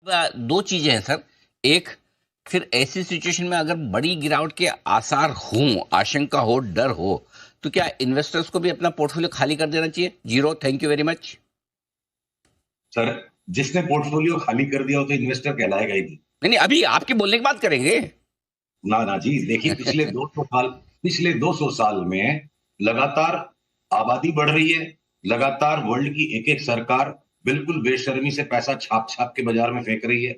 दो चीजें हैं सर। एक, फिर ऐसी सिचुएशन में अगर बड़ी गिरावट के आसार हों, आशंका हो, डर हो, तो क्या इन्वेस्टर्स को भी अपना पोर्टफोलियो खाली कर देना चाहिए? Zero, thank you very much. Sir, जिसने पोर्टफोलियो खाली कर दिया हो तो इन्वेस्टर कहलाएगा ही नहीं। नहीं नहीं, अभी आपके बोलने की बात करेंगे। ना ना जी, देखिए पिछले 200 साल में लगातार आबादी बढ़ रही है। लगातार वर्ल्ड की एक एक सरकार बिल्कुल बेशर्मी से पैसा छाप छाप के बाजार में फेंक रही है।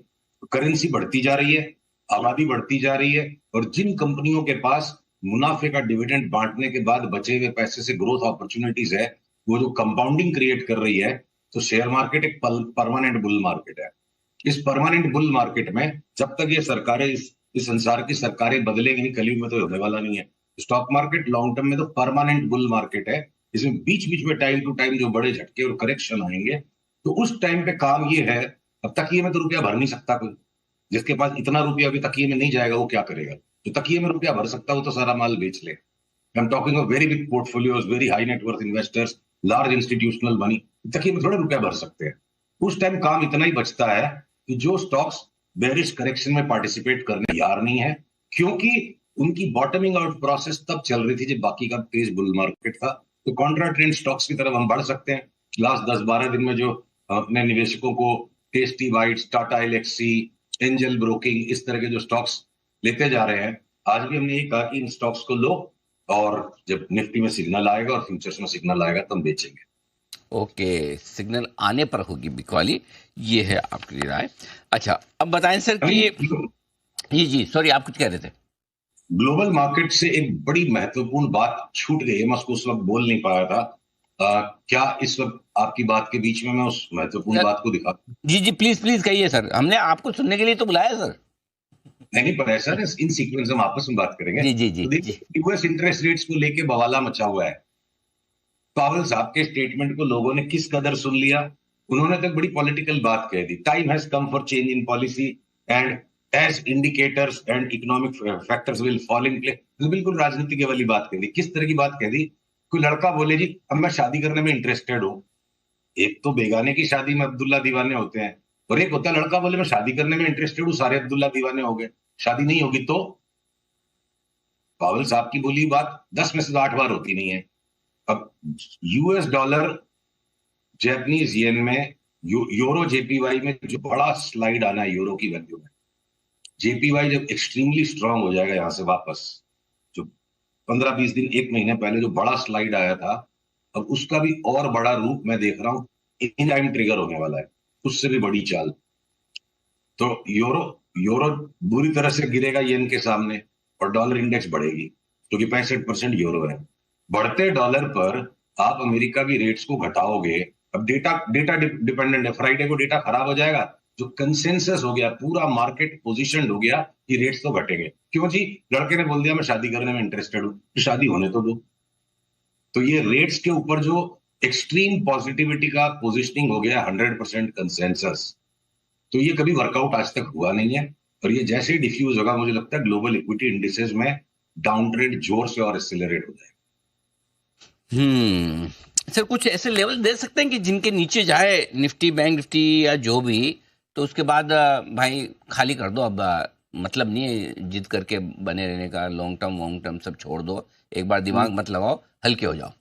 करेंसी बढ़ती जा रही है, आबादी बढ़ती जा रही है, और जिन कंपनियों के पास मुनाफे का डिविडेंड बांटने के बाद बचे हुए पैसे से ग्रोथ अपॉर्चुनिटीज है, वो जो कंपाउंडिंग क्रिएट कर रही है। तो शेयर मार्केट एक परमानेंट बुल मार्केट है। इस परमानेंट बुल मार्केट में जब तक ये सरकारें इस संसार की सरकारें बदलेंगी नहीं, कलयुग में तो होने वाला नहीं है। स्टॉक मार्केट लॉन्ग टर्म में तो परमानेंट बुल मार्केट है। इसमें बीच बीच में टाइम टू टाइम जो बड़े झटके और करेक्शन आएंगे, तो उस टाइम पे काम ये है। अब तकिए में तो रुपया भर नहीं सकता कोई। जिसके पास इतना रुपया अभी तकिए में नहीं जाएगा वो क्या करेगा? जो तकिए में रुपया भर सकता है वो तो सारा माल बेच ले। I am talking of very big portfolios, very high net worth investors, large institutional money. तकिए में थोड़ा रुपया भर सकते हैं। उस टाइम काम इतना ही बचता है कि जो स्टॉक्स बेरिश करेक्शन में पार्टिसिपेट करने तैयार नहीं है, क्योंकि उनकी बॉटमिंग आउट प्रोसेस तब चल रही थी जब बाकी का तेज बुल मार्केट था, तो कॉन्ट्रा ट्रेंड स्टॉक्स की तरफ हम बढ़ सकते हैं। लास्ट 10-12 दिन में जो अपने निवेशकों को Tasty Bites, Tata Elxsi, Angel Broking, इस तरह के जो स्टॉक्स लेते जा रहे हैं, आज भी हमने ये कहा कि इन स्टॉक्स को लो, और जब निफ्टी में सिग्नल आएगा और फ्यूचर्स में सिग्नल आएगा तो हम बेचेंगे। ओके, सिग्नल आने पर होगी बिकवाली, ये है आपकी राय। अच्छा, अब बताएं सर कि जी जी, सॉरी, आप कुछ कह रहे थे। ग्लोबल मार्केट से एक बड़ी महत्वपूर्ण बात छूट गई है, मैं उसको उस वक्त बोल नहीं पाया था। क्या इस वक्त आपकी बात के बीच में मैं उस महत्वपूर्ण बात को दिखा? जी जी, प्लीज प्लीज कहिए सर, हमने आपको सुनने के लिए तो बुलाया सर। नहीं पर है सर, इन सीक्वेंस हम आपस में बात करेंगे। जी जी जी तो जी। देखिए, यूएस इंटरेस्ट रेट्स को लेके बवाला मचा हुआ है। पावेल साहब के स्टेटमेंट को लोगों ने किस कदर सुन लिया। उन्होंने तो बड़ी पॉलिटिकल बात कह दी, time has come for change in policy and as indicators and economic factors will fall in place. तो बिल्कुल राजनीति वाली बात कह दी। किस तरह की बात कह दी? कोई लड़का बोले जी अब मैं शादी करने में इंटरेस्टेड हूं। एक तो बेगाने की शादी में अब्दुल्ला दीवाने होते हैं, और एक होता है लड़का बोले मैं शादी करने में इंटरेस्टेड हूं, सारे अब्दुल्ला दीवाने हो गए, शादी नहीं होगी तो? पावेल साहब की बोली बात 10 में से तो 8 बार होती नहीं है। अब यूएस डॉलर जैपनीज येन में, यूरो जेपीवाई में जो बड़ा स्लाइड आना है यूरो की वैल्यू में, जेपीवाई जब एक्सट्रीमली स्ट्रांग हो जाएगा यहां से वापस, जो 15-20 दिन, एक महीने पहले जो बड़ा स्लाइड आया था, अब उसका भी और बड़ा रूप मैं देख रहा हूं। इन टाइम ट्रिगर होने वाला है, उससे भी बड़ी चाल। तो यूरो यूरो बुरी तरह से गिरेगा येन के सामने, और डॉलर इंडेक्स बढ़ेगी, क्योंकि 65% यूरो है। बढ़ते डॉलर पर आप अमेरिका की रेट्स को घटाओगे। अब डेटा डेटा डिपेंडेंट है। फ्राइडे को डेटा खराब हो जाएगा, जो कंसेंसस हो गया, पूरा मार्केट पोजीशन हो गया कि रेट्स तो घटेंगे। क्यों जी? लड़के ने बोल दिया मैं शादी करने में इंटरेस्टेड हूं, तो शादी होने तो दो। तो ये रेट्स के ऊपर जो एक्सट्रीम पॉजिटिविटी का पोजिशनिंग हो गया, 100% कंसेंसस, तो ये कभी वर्कआउट आज तक हुआ नहीं है। और ये जैसे ही डिफ्यूज होगा, मुझे लगता है ग्लोबल इक्विटी इंडिसेस में डाउन ट्रेंड जोर से और एक्सेलरेट हो जाएगा। सर, कुछ ऐसे लेवल दे सकते हैं कि जिनके नीचे जाए निफ्टी, बैंक निफ्टी या जो भी, तो उसके बाद भाई खाली कर दो। अब मतलब नहीं है जिद करके बने रहने का, लॉन्ग टर्म वॉन्ग टर्म सब छोड़ दो, एक बार दिमाग मत लगाओ, हल्के हो जाओ।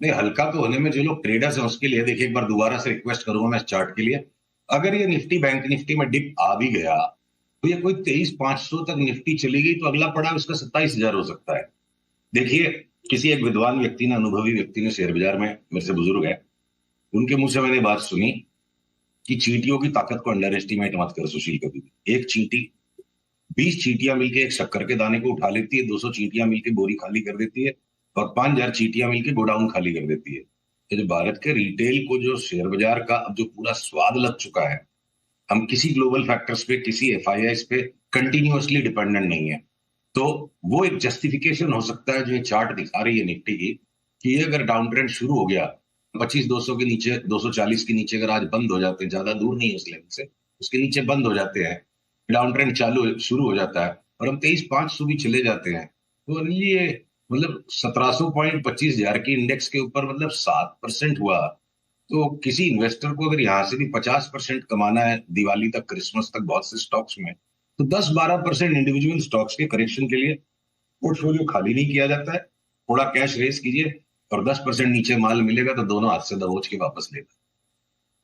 नहीं, हल्का तो होने में जो लोग ट्रेडर्स हैं उसके लिए देखिए, एक बार दोबारा से रिक्वेस्ट करूंगा मैं इस चार्ट के लिए। अगर ये निफ्टी बैंक निफ्टी में डिप आ भी गया, तो ये कोई 23,500 तक निफ्टी चली गई, तो अगला पड़ाव इसका 27,000 हो सकता है। देखिए, किसी एक विद्वान व्यक्ति ने, अनुभवी व्यक्ति ने, शेयर बाजार में मेरे से बुजुर्ग है, उनके मुंह से मैंने बात सुनी कि चींटियों की ताकत को अंडर एस्टिमेट मत कर सुशील कभी भी। एक चींटी 20 चींटियां मिलकर एक शक्कर के दाने को उठा लेती है, 200 चींटियां मिलकर बोरी खाली कर देती है, और 5,000 चींटियां मिलकर गोडाउन खाली कर देती है। तो जो भारत के रिटेल को जो शेयर बाजार का अब जो पूरा स्वाद लग चुका है, हम किसी ग्लोबल फैक्टर्स पे, किसी एफआईआईस पे कंटिन्यूअसली डिपेंडेंट नहीं है। तो वो एक जस्टिफिकेशन हो सकता है जो ये चार्ट दिखा रही है निफ्टी की, कि ये अगर डाउन ट्रेंड शुरू हो गया 25,200 के नीचे, 240 के नीचे अगर आज बंद हो जाते हैं, ज्यादा दूर नहीं है उस लेवल से, उसके नीचे बंद हो जाते हैं, डाउन ट्रेंड शुरू हो जाता है, और हम 23,500 भी चले जाते हैं, तो ये मतलब 1700 पॉइंट 25,000 की इंडेक्स के ऊपर मतलब 7% हुआ। तो किसी इन्वेस्टर को अगर यहाँ से भी 50% कमाना है दिवाली तक, क्रिसमस तक बहुत से स्टॉक्स में, तो 10-12% इंडिविजुअल स्टॉक्स के करेक्शन के लिए पोर्टफोलियो खाली नहीं किया जाता है। थोड़ा कैश रेस कीजिए और 10% नीचे माल मिलेगा तो दोनों हाथ से दबोच के वापस लेगा।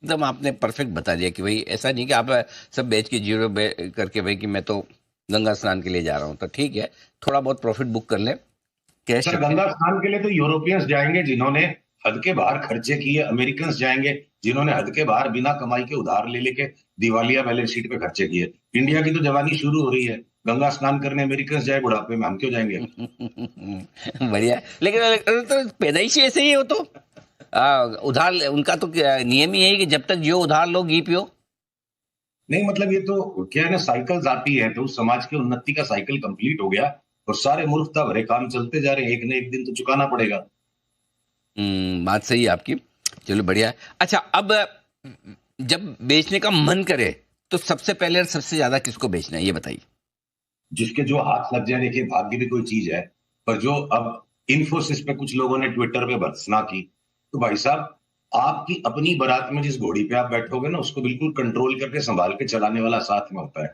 एकदम आपने परफेक्ट बता दिया कि भाई ऐसा नहीं कि आप सब बेच के जीरो करके भाई कि मैं तो गंगा स्नान के लिए जा रहा हूँ, तो ठीक है थोड़ा बहुत प्रॉफिट बुक कर ले, कैश सर रखें। गंगा स्नान के लिए तो यूरोपियंस जाएंगे जिन्होंने हद के बाहर खर्चे किए, अमेरिकन जाएंगे जिन्होंने हद के बाहर बिना कमाई के उधार ले लेके दिवालिया बैलेंस शीट पे खर्चे किए। इंडिया की तो जवानी शुरू हो रही है, गंगा स्नान करने अमेरिकन जाए बुढ़ापे में, हम क्यों जाएंगे? बढ़िया, लेकिन तो पैदाइशी ऐसे ही हो तो उधार उनका तो नियम ही है कि जब तक जियो उधार लो घी पियो। नहीं मतलब ये तो क्या है ना, साइकिल्स आती है तो उस समाज की उन्नति का साइकिल कंप्लीट हो गया और सारे मूर्खता भरे काम चलते जा रहे हैं, एक न एक दिन तो चुकाना पड़ेगा। बात सही है आपकी। चलो बढ़िया है। अच्छा, अब जब बेचने का मन करे तो सबसे पहले और सबसे ज्यादा किसको बेचना है ये बताइए। जिसके जो हाथ लग जाए, देखिए भाग्य भी कोई चीज है, पर जो अब इन्फोसिस पे कुछ लोगों ने ट्विटर पे भर्त्सना की, तो भाई साहब आपकी अपनी बारात में जिस घोड़ी पे आप बैठोगे ना उसको बिल्कुल कंट्रोल करके संभाल के चलाने वाला साथ में होता है।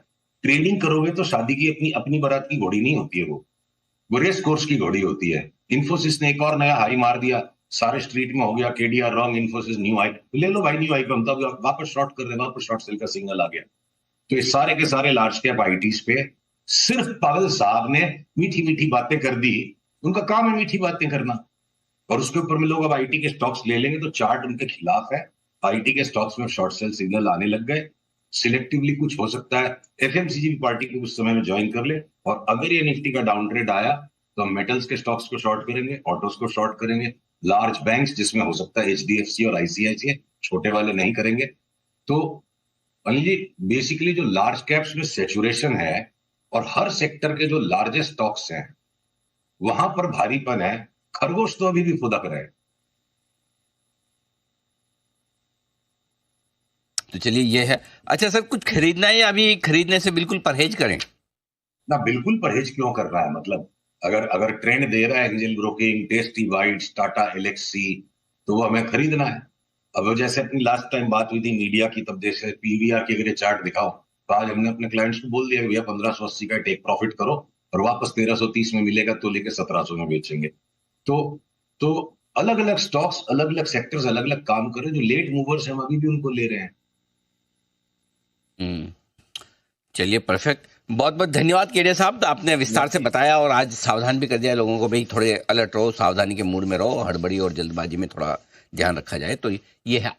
ट्रेडिंग करोगे तो शादी की अपनी अपनी बारात की घोड़ी नहीं होती है, वो रेस कोर्स की घोड़ी होती है। इन्फोसिस ने एक और नया हाई मार दिया, सारे स्ट्रीट में हो गया KDR wrong, Infosys new high, ले लो भाई न्यू हाई पे, हम तो वापस शॉर्ट कर रहे हैं, वापस शॉर्ट सेल का सिग्नल आ गया। तो ये सारे के सारे लार्ज कैप आईटीज पे सिर्फ पावेल साहब ने मीठी मीठी बातें कर दी, उनका काम है मीठी बातें करना, और उसके ऊपर में लोग अब आईटी के स्टॉक्स ले लेंगे तो चार्ट उनके खिलाफ है। आईटी के स्टॉक्स में शॉर्ट सेल सिग्नल आने लग गए। सिलेक्टिवली कुछ हो सकता है, एफएमसीजी भी पार्टी को उस समय में ज्वाइन कर ले, और अगर ये निफ्टी का डाउन ट्रेड आया तो हम मेटल्स के स्टॉक्स को शॉर्ट करेंगे, ऑटोस को शॉर्ट करेंगे, लार्ज बैंक्स जिसमें हो सकता है एचडीएफसी और आईसीआईसीआई, छोटे वाले नहीं करेंगे। तो अनिल जी बेसिकली जो लार्ज कैप्स में सेचुरेशन है और हर सेक्टर के जो लार्जेस्ट स्टॉक्स हैं वहां पर भारीपन है, खरगोश तो अभी भी फुदक रहे। तो चलिए ये है। अच्छा सर, कुछ खरीदना है या अभी खरीदने से बिल्कुल परहेज करें? ना बिल्कुल परहेज क्यों कर रहा है, मतलब अगर अगर ट्रेंड दे रहा है Angel Broking, Tasty Bites, Tata Elxsi, तो वो हमें खरीदना है। अब जैसे अपनी लास्ट टाइम बात हुई थी मीडिया की, तब जैसे पीवीआर की अगर ये चार्ट दिखाओ तो आज हमने अपने क्लाइंट्स को बोल दिया भैया 1580 का टेक प्रॉफिट करो और वापस 1330 में मिलेगा तो लेके 1700 में बेचेंगे। तो तो अलग अलग स्टॉक्स, अलग अलग सेक्टर्स अलग अलग काम कर रहे हैं, जो लेट मूवर्स हैं हम अभी भी उनको ले रहे हैं। चलिए परफेक्ट, बहुत बहुत धन्यवाद केडिया साहब, तो आपने विस्तार से बताया और आज सावधान भी कर दिया लोगों को, भाई थोड़े अलर्ट रहो, सावधानी के मूड में रहो, हड़बड़ी और जल्दबाजी में थोड़ा ध्यान रखा जाए। तो ये है।